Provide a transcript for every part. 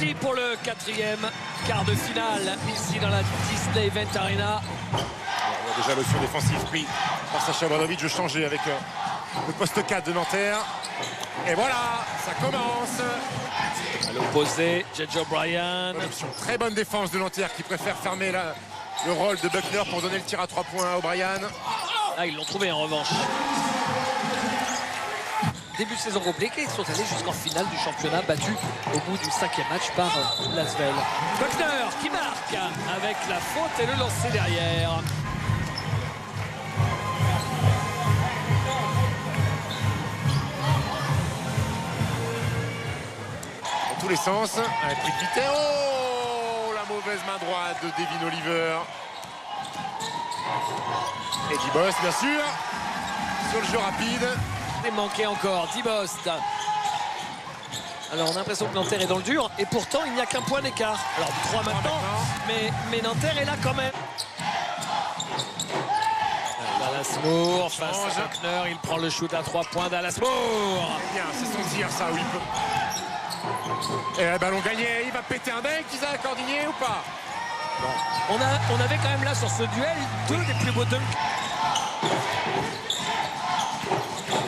parti pour le 4e quart de finale ici dans la Disney Event Arena. Il y a déjà l'option défensive pris par Sacha Obradovic de changer avec le poste 4 de Nanterre. Et voilà, ça commence. À l'opposé, JJ O'Brien. Très bonne défense de Nanterre qui préfère fermer le rôle de Buckner pour donner le tir à 3 points à O'Brien. Ah, ils l'ont trouvé en revanche. Début de saison compliqué, ils sont allés jusqu'en finale du championnat, battu au bout du 5e match par Lasvel. Buckner qui marque avec la faute et le lancer derrière. Dans tous les sens, un truc vite. Oh, la mauvaise main droite de Devin Oliver. Et Dibost, bien sûr, sur le jeu rapide. Et manqué encore, Dibost. Alors on a l'impression que Nanterre est dans le dur et pourtant il n'y a qu'un point d'écart. Alors 3 maintenant, mais Nanterre est là quand même. Dallas Moore face à Buckner, il prend le shoot à 3 points. Dallas Moore. C'est bien, c'est son tir ça, où il peut. Et le ballon gagné, il va péter un deck, Isaac Cordinier ou pas? Bon. On avait quand même là sur ce duel 2 des plus beaux dunks.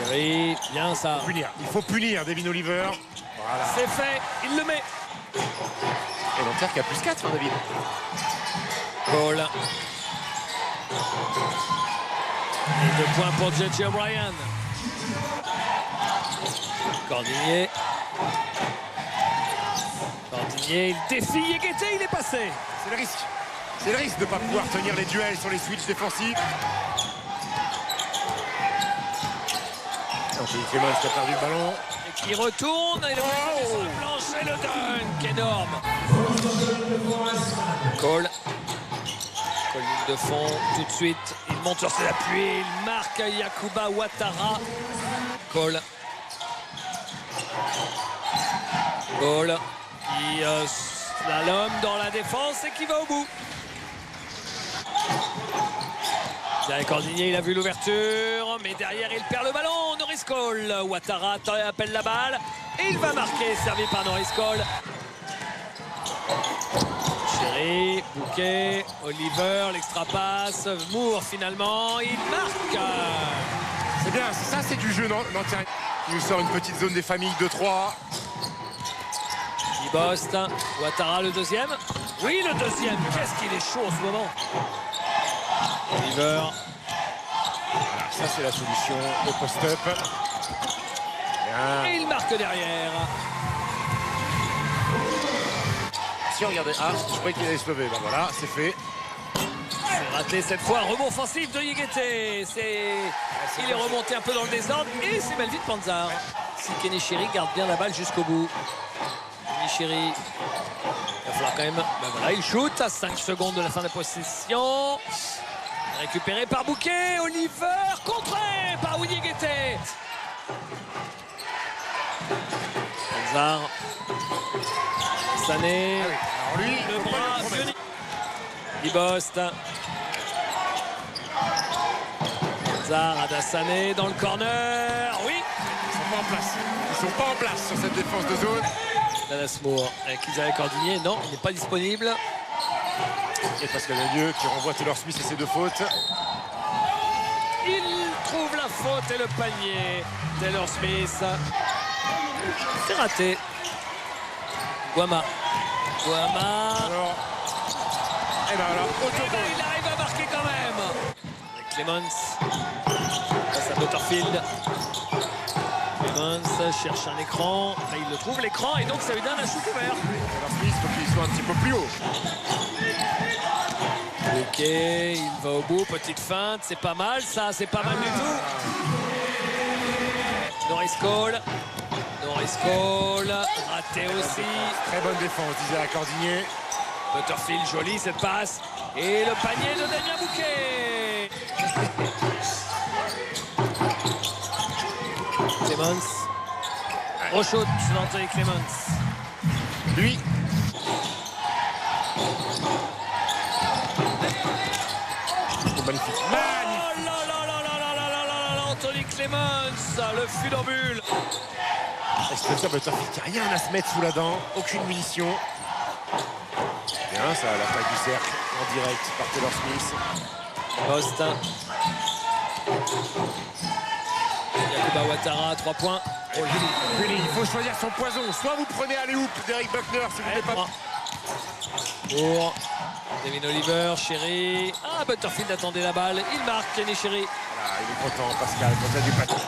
Thierry, bien ça. Il faut punir Devin Oliver. Voilà. C'est fait, il le met. Et Nanterre qui a plus 4, hein, David. Paul. Et 2 points pour JJ O'Brien. Cordinier. Cordinier, il défie Yekete, il est passé. C'est le risque. C'est le risque de ne pas pouvoir tenir les duels sur les switches défensifs. Clément qui a perdu le ballon. Et qui retourne. Et le sur la planche et le dunk énorme. Cole. Cole ligne de fond tout de suite. Il monte sur ses appuis. Il marque Yakuba Ouattara. Cole. Cole qui slalom dans la défense et qui va au bout. Derrière Cordinier, il a vu l'ouverture, mais derrière il perd le ballon. Norris Cole, Ouattara appelle la balle et il va marquer, servi par Norris Cole. Chéri, Bouquet, Oliver, l'extra passe, Moore finalement, il marque. C'est bien, ça c'est du jeu Nanterre. Il nous sort une petite zone des familles de 3. Dibost, Ouattara le deuxième. Oui, le deuxième, qu'est-ce qu'il est chaud en ce moment. Oliver. Voilà, ça c'est la solution au post-up. Et il marque derrière. Si regardez, je croyais qu'il allait se lever. Ben voilà, c'est fait. C'est raté cette fois, rebond offensif de Yekete. Il est remonté un peu dans le désordre et c'est Melvin Panzar. Si Kenny Chéri garde bien la balle jusqu'au bout. Kenny Chéri, il va falloir quand même. Ben voilà, il shoot à 5 secondes de la fin de la possession. Récupéré par Bouquet, Oliver, contré par Yekete. Panzar. Sané. Alors lui, le bras. Dibost. Panzar, Adassané dans le corner. Oui. Ils sont pas en place. Ils sont pas en place sur cette défense de zone. Dallas Moore avec Isaac Cordinier. Non, il n'est pas disponible. Et Pascal Milieu qui renvoie Taylor Smith et ses 2 fautes. Il trouve la faute et le panier. Taylor Smith. C'est raté. Guama. Alors, et ben alors, il arrive à marquer quand même. Avec Clemens. Face à Butterfield. Clemens cherche un écran. Là, il le trouve l'écran et donc ça lui donne un shoot ouvert. Taylor Smith, il faut qu'il soit un petit peu plus haut. Ok, il va au bout, petite feinte, c'est pas mal ça, c'est pas mal du tout. Norris Cole, raté aussi. Très bonne défense, disait la Cordinier. Butterfield, jolie cette passe. Et le panier de Damien Bouquet. Clemens. Rochaud sur Anthony Clemens. Lui. Magnifique. Oh là là là là là là là là là, Anthony Clemens, le funambule. Exploseur Butterfield qui a rien à se mettre sous la dent, aucune munition. Bien, ça, l'attaque du cercle en direct par Taylor Smith. Post. Yacouba Ouattara, 3 points. Oh, Billy, il faut choisir son poison. Soit vous prenez à l'hoop d'Eric Buckner si vous n'êtes pas. Pour Devin Oliver, Sherry. Ah, Butterfield attendait la balle. Il marque, Kenny Sherry. Voilà, il est content, Pascal, quand il y a du patin.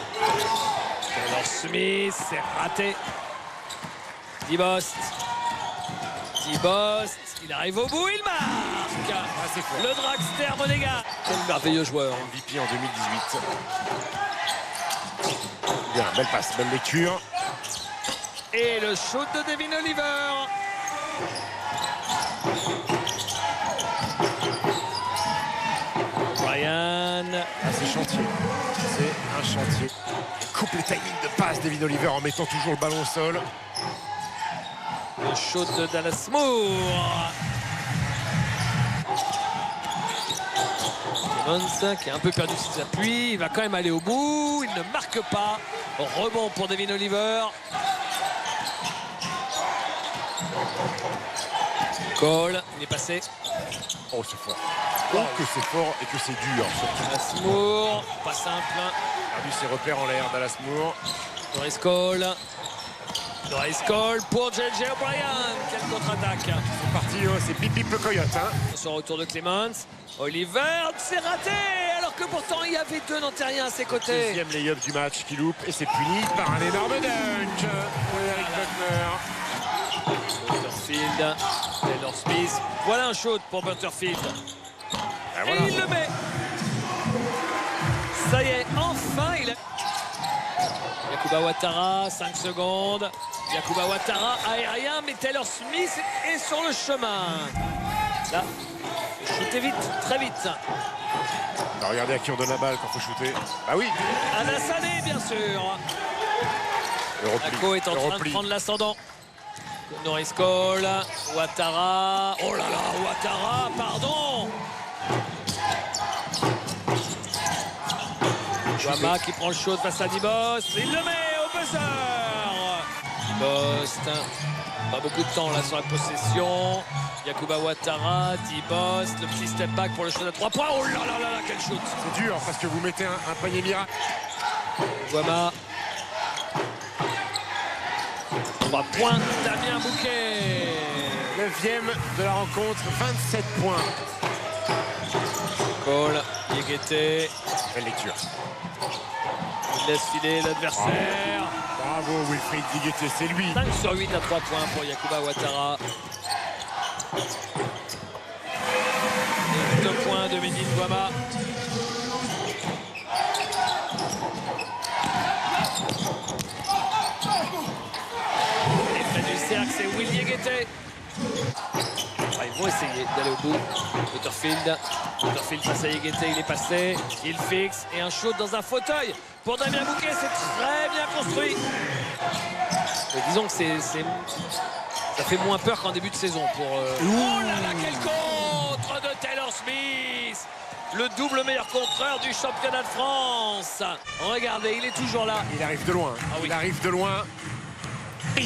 Taylor Smith, c'est raté. Dibost. Il arrive au bout, il marque. Ah, c'est fort. Le dragster Monégas. Quel merveilleux joueur. MVP en 2018. Bien, belle passe, belle lecture. Et le shoot de Devin Oliver. Brian. Ah, c'est chantier. C'est un chantier. Il coupe les timings de passe Devin Oliver en mettant toujours le ballon au sol. Le shoot de Dallas Moore. Clemens qui a un peu perdu ses appuis. Il va quand même aller au bout. Il ne marque pas. Rebond pour Devin Oliver. Cole, il est passé. Oh, c'est fort. Oh, que c'est fort et que c'est dur. Dallas Moore, pas simple. Perdu ses repères en l'air, Dallas Moore. Doris Cole pour J.J. O'Brien. Quelle contre-attaque. C'est parti, oh, c'est Bip Bip le coyote. Hein. Son retour de Clemens. Oliver, c'est raté. Alors que pourtant il y avait deux Nantériens à ses côtés. Deuxième lay-up du match qui loupe et c'est puni par un énorme dunk pour Eric Buckner. Butterfield, Taylor Smith. Voilà un shoot pour Butterfield. Ah, voilà. Et il le met. Ça y est, enfin il a... Yacouba Ouattara, 5 secondes. Yacouba Ouattara, aérien, mais Taylor Smith est sur le chemin. Là, shootez vite, très vite. On va regarder à qui on donne la balle quand il faut shooter. Ah oui. Anassane, bien sûr. Le repli. Paco est en train de prendre l'ascendant. Norris Cole, Ouattara. Oh là là, Ouattara, pardon. Wama qui prend le shoot face à Dibost. Il le met au buzzer. Dibost. Pas beaucoup de temps là sur la possession. Yacouba Ouattara, Dibost. Le petit step back pour le shoot à 3 points. Oh là là là là, quel shoot. C'est dur parce que vous mettez un panier miracle. Wama. 3 points, Damien Bouquet. 9e de la rencontre, 27 points. Cole, Yéguété. Belle lecture. Il laisse filer l'adversaire. Bravo Wilfried Yéguété, c'est lui. 5 sur 8 à 3 points pour Yacouba Ouattara. 2 points de Médine Wama. Et près du cercle, c'est Will Yéguété. Ah, ils vont essayer d'aller au bout. Butterfield face à Yéguété, il est passé. Il fixe et un shoot dans un fauteuil. Pour Damien Bouquet, c'est très bien construit. Mais disons que ça fait moins peur qu'en début de saison. Oh là là, quel contre de Taylor Smith! Le double meilleur contreur du championnat de France. Regardez, il est toujours là. Il arrive de loin. Ah oui. Il arrive de loin. Le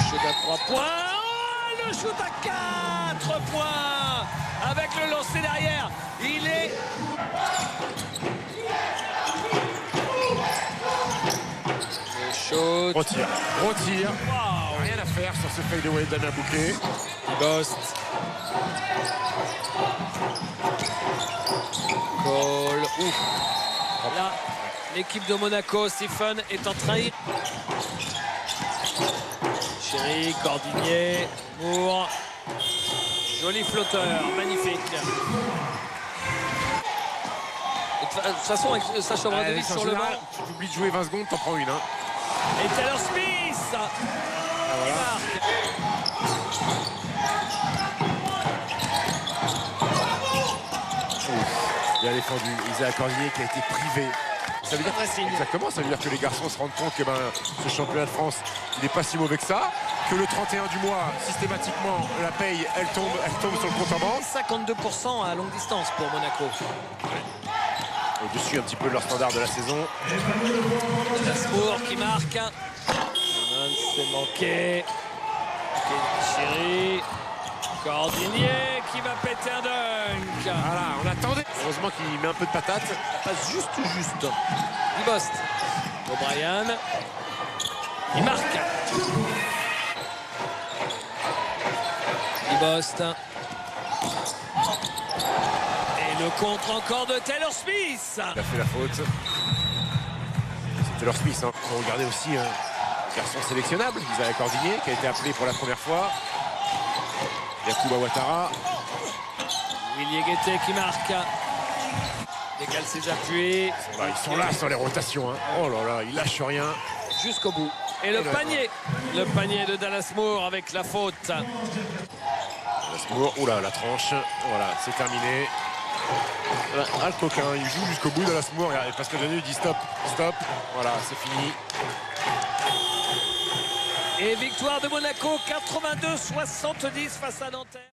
shoot à 3 points. Oh, le shoot à 4 points. Avec le lancer derrière. Il est... Le shoot. Retire. Wow. Rien à faire sur ce fadeaway de Damien Bouquet. Dibost. Cole. Ouf. Là, l'équipe de Monaco, Stephen, est en train... Chéri, Cordinier, Moore. Joli flotteur, magnifique. De toute façon, avec Sacha Obradovic sur le banc. Tu oublies de jouer 20 secondes, t'en prends une. Hein. Et Taylor Smith. Ah, voilà. Bien défendu. Isaac Cordinier qui a été privé. Ça veut dire exactement, ça veut dire que les garçons se rendent compte que ce championnat de France, il n'est pas si mauvais que ça, que le 31 du mois, systématiquement, la paye, elle tombe sur le compte en banque. 52% à longue distance pour Monaco. au-dessus un petit peu de leur standard de la saison. Lasmour qui marque. C'est manqué. Chéri. Cordinier qui va péter un dunk. Voilà, on attendait. Heureusement qu'il met un peu de patate. Passe juste. Libost. O'Brien. Il marque. Libost. Et le contre encore de Taylor Smith. Il a fait la faute. C'est Taylor Smith. Hein. On regardait aussi un garçon sélectionnable, Isaiah Cordinier, qui a été appelé pour la première fois. Yacouba Ouattara. Willy Guettet qui marque. Décale ses appuis. Ils sont là sur les rotations. Hein. Oh là là, ils lâchent rien. Jusqu'au bout. Et le panier. Le panier de Dallas Moore avec la faute. Dallas Moore, oula, la tranche. Voilà, c'est terminé. Ah, le coquin, il joue jusqu'au bout. Dallas Moore, et Pascal Janu dit stop. Voilà, c'est fini. Et victoire de Monaco, 82-70 face à Nanterre.